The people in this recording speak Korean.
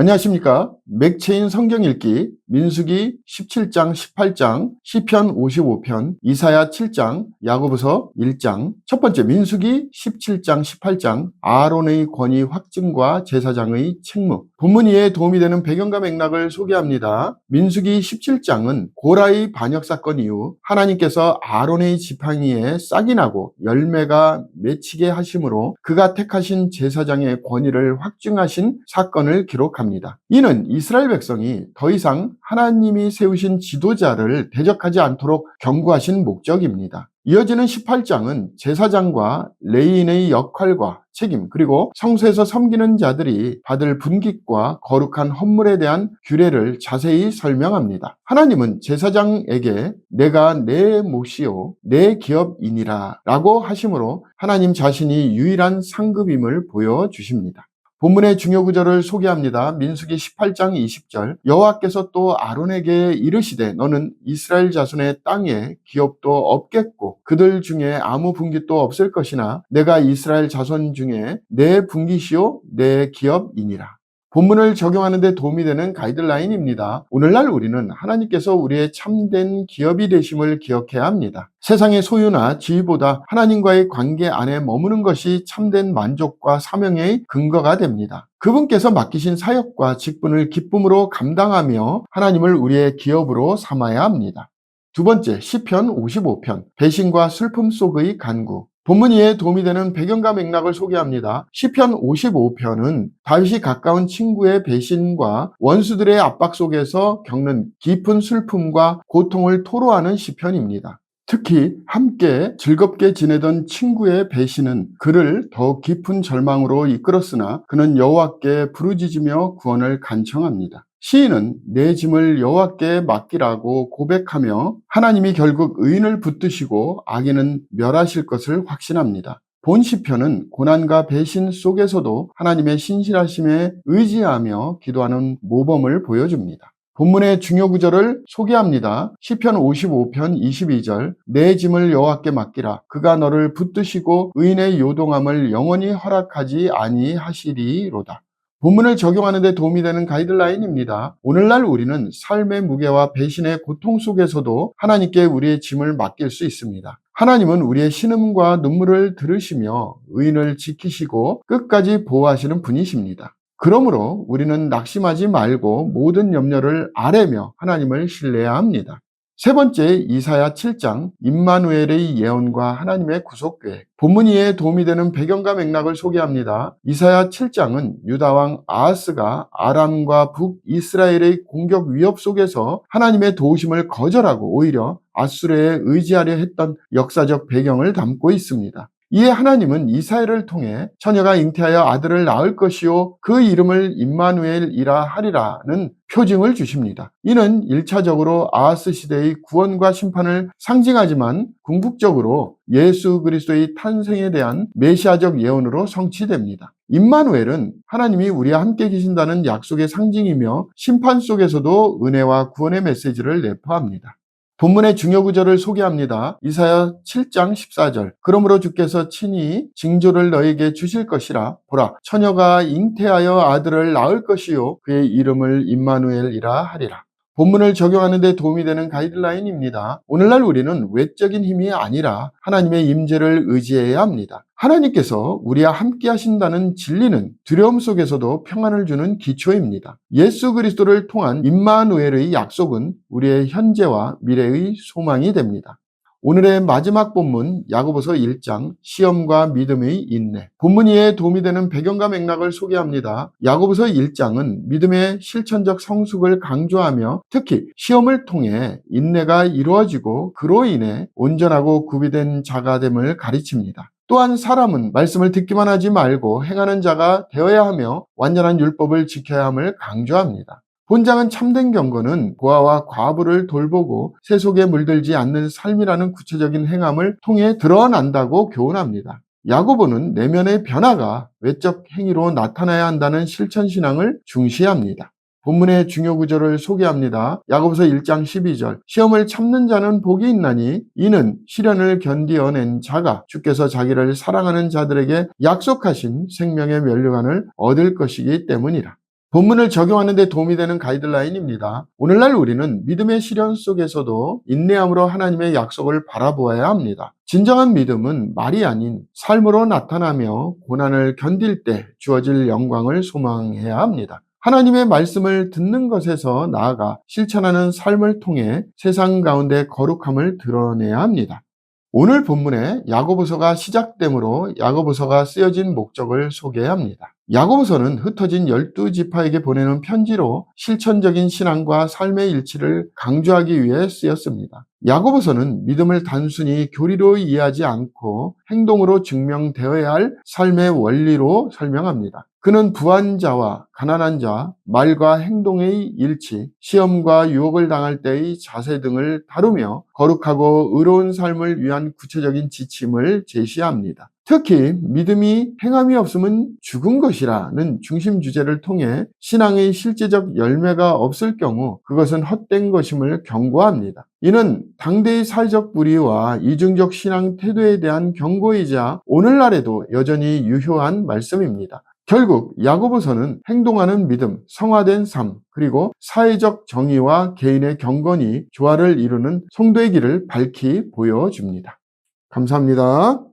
안녕하십니까. 맥체인 성경 읽기 민수기 17장 18장 시편 55편 이사야 7장 야고보서 1장 첫 번째 민수기 17장 18장 아론의 권위 확증과 제사장의 책무. 본문 이해에 도움이 되는 배경과 맥락을 소개합니다. 민수기 17장은 고라의 반역 사건 이후 하나님께서 아론의 지팡이에 싹이 나고 열매가 맺히게 하심으로 그가 택하신 제사장의 권위를 확증하신 사건을 기록합니다. 이는 이스라엘 백성이 더 이상 하나님이 세우신 지도자를 대적하지 않도록 경고하신 목적입니다. 이어지는 18장은 제사장과 레위인의 역할과 책임, 그리고 성소에서 섬기는 자들이 받을 분깃과 거룩한 헌물에 대한 규례를 자세히 설명합니다. 하나님은 제사장에게 내가 내 몫이요 내 기업이니라 라고 하심으로 하나님 자신이 유일한 상급임을 보여주십니다. 본문의 중요 구절을 소개합니다. 민수기 18장 20절 여호와께서 또 아론에게 이르시되 너는 이스라엘 자손의 땅에 기업도 없겠고 그들 중에 아무 분깃도 없을 것이나 내가 이스라엘 자손 중에 내 분깃이요 내 기업이니라. 본문을 적용하는 데 도움이 되는 가이드라인입니다. 오늘날 우리는 하나님께서 우리의 참된 기업이 되심을 기억해야 합니다. 세상의 소유나 지위보다 하나님과의 관계 안에 머무는 것이 참된 만족과 사명의 근거가 됩니다. 그분께서 맡기신 사역과 직분을 기쁨으로 감당하며 하나님을 우리의 기업으로 삼아야 합니다. 두 번째, 시편 55편 배신과 슬픔 속의 간구. 본문 이해에 도움이 되는 배경과 맥락을 소개합니다. 시편 55편은 다윗이 가까운 친구의 배신과 원수들의 압박 속에서 겪는 깊은 슬픔과 고통을 토로하는 시편입니다. 특히 함께 즐겁게 지내던 친구의 배신은 그를 더 깊은 절망으로 이끌었으나 그는 여호와께 부르짖으며 구원을 간청합니다. 시인은 내 짐을 여호와께 맡기라고 고백하며 하나님이 결국 의인을 붙드시고 악인은 멸하실 것을 확신합니다. 본 시편은 고난과 배신 속에서도 하나님의 신실하심에 의지하며 기도하는 모범을 보여줍니다. 본문의 중요 구절을 소개합니다. 시편 55편 22절 내 짐을 여호와께 맡기라. 그가 너를 붙드시고 의인의 요동함을 영원히 허락하지 아니하시리로다. 본문을 적용하는 데 도움이 되는 가이드라인입니다. 오늘날 우리는 삶의 무게와 배신의 고통 속에서도 하나님께 우리의 짐을 맡길 수 있습니다. 하나님은 우리의 신음과 눈물을 들으시며 의인을 지키시고 끝까지 보호하시는 분이십니다. 그러므로 우리는 낙심하지 말고 모든 염려를 아뢰며 하나님을 신뢰해야 합니다. 세 번째, 이사야 7장 임마누엘의 예언과 하나님의 구속계획. 본문 이해에 도움이 되는 배경과 맥락을 소개합니다. 이사야 7장은 유다왕 아하스가 아람과 북이스라엘의 공격 위협 속에서 하나님의 도우심을 거절하고 오히려 아수르에 의지하려 했던 역사적 배경을 담고 있습니다. 이에 하나님은 이사야를 통해 처녀가 잉태하여 아들을 낳을 것이요 그 이름을 임마누엘이라 하리라는 표징을 주십니다. 이는 1차적으로 아하스 시대의 구원과 심판을 상징하지만 궁극적으로 예수 그리스도의 탄생에 대한 메시아적 예언으로 성취됩니다. 임마누엘은 하나님이 우리와 함께 계신다는 약속의 상징이며 심판 속에서도 은혜와 구원의 메시지를 내포합니다. 본문의 중요 구절을 소개합니다. 이사야 7장 14절 그러므로 주께서 친히 징조를 너에게 주실 것이라 보라 처녀가 잉태하여 아들을 낳을 것이요 그의 이름을 임마누엘이라 하리라. 본문을 적용하는 데 도움이 되는 가이드라인입니다. 오늘날 우리는 외적인 힘이 아니라 하나님의 임재를 의지해야 합니다. 하나님께서 우리와 함께 하신다는 진리는 두려움 속에서도 평안을 주는 기초입니다. 예수 그리스도를 통한 임마누엘의 약속은 우리의 현재와 미래의 소망이 됩니다. 오늘의 마지막 본문 야고보서 1장 시험과 믿음의 인내. 본문 이해에 도움이 되는 배경과 맥락을 소개합니다. 야고보서 1장은 믿음의 실천적 성숙을 강조하며 특히 시험을 통해 인내가 이루어지고 그로 인해 온전하고 구비된 자가 됨을 가르칩니다. 또한 사람은 말씀을 듣기만 하지 말고 행하는 자가 되어야 하며 완전한 율법을 지켜야 함을 강조합니다. 본장은 참된 경건은 고아와 과부를 돌보고 세속에 물들지 않는 삶이라는 구체적인 행함을 통해 드러난다고 교훈합니다. 야고보는 내면의 변화가 외적 행위로 나타나야 한다는 실천신앙을 중시합니다. 본문의 중요 구절을 소개합니다. 야고보서 1장 12절 시험을 참는 자는 복이 있나니 이는 시련을 견디어낸 자가 주께서 자기를 사랑하는 자들에게 약속하신 생명의 면류관을 얻을 것이기 때문이라. 본문을 적용하는 데 도움이 되는 가이드라인입니다. 오늘날 우리는 믿음의 시련 속에서도 인내함으로 하나님의 약속을 바라보아야 합니다. 진정한 믿음은 말이 아닌 삶으로 나타나며 고난을 견딜 때 주어질 영광을 소망해야 합니다. 하나님의 말씀을 듣는 것에서 나아가 실천하는 삶을 통해 세상 가운데 거룩함을 드러내야 합니다. 오늘 본문에 야고보서가 시작되므로 야고보서가 쓰여진 목적을 소개합니다. 야고보서는 흩어진 12지파에게 보내는 편지로 실천적인 신앙과 삶의 일치를 강조하기 위해 쓰였습니다. 야고보서는 믿음을 단순히 교리로 이해하지 않고 행동으로 증명되어야 할 삶의 원리로 설명합니다. 그는 부한 자와 가난한 자, 말과 행동의 일치, 시험과 유혹을 당할 때의 자세 등을 다루며 거룩하고 의로운 삶을 위한 구체적인 지침을 제시합니다. 특히 믿음이 행함이 없으면 죽은 것이라는 중심 주제를 통해 신앙의 실제적 열매가 없을 경우 그것은 헛된 것임을 경고합니다. 이는 당대의 사회적 불의와 이중적 신앙 태도에 대한 경고이자 오늘날에도 여전히 유효한 말씀입니다. 결국 야고보서는 행동하는 믿음, 성화된 삶, 그리고 사회적 정의와 개인의 경건이 조화를 이루는 성도의 길을 밝히 보여줍니다. 감사합니다.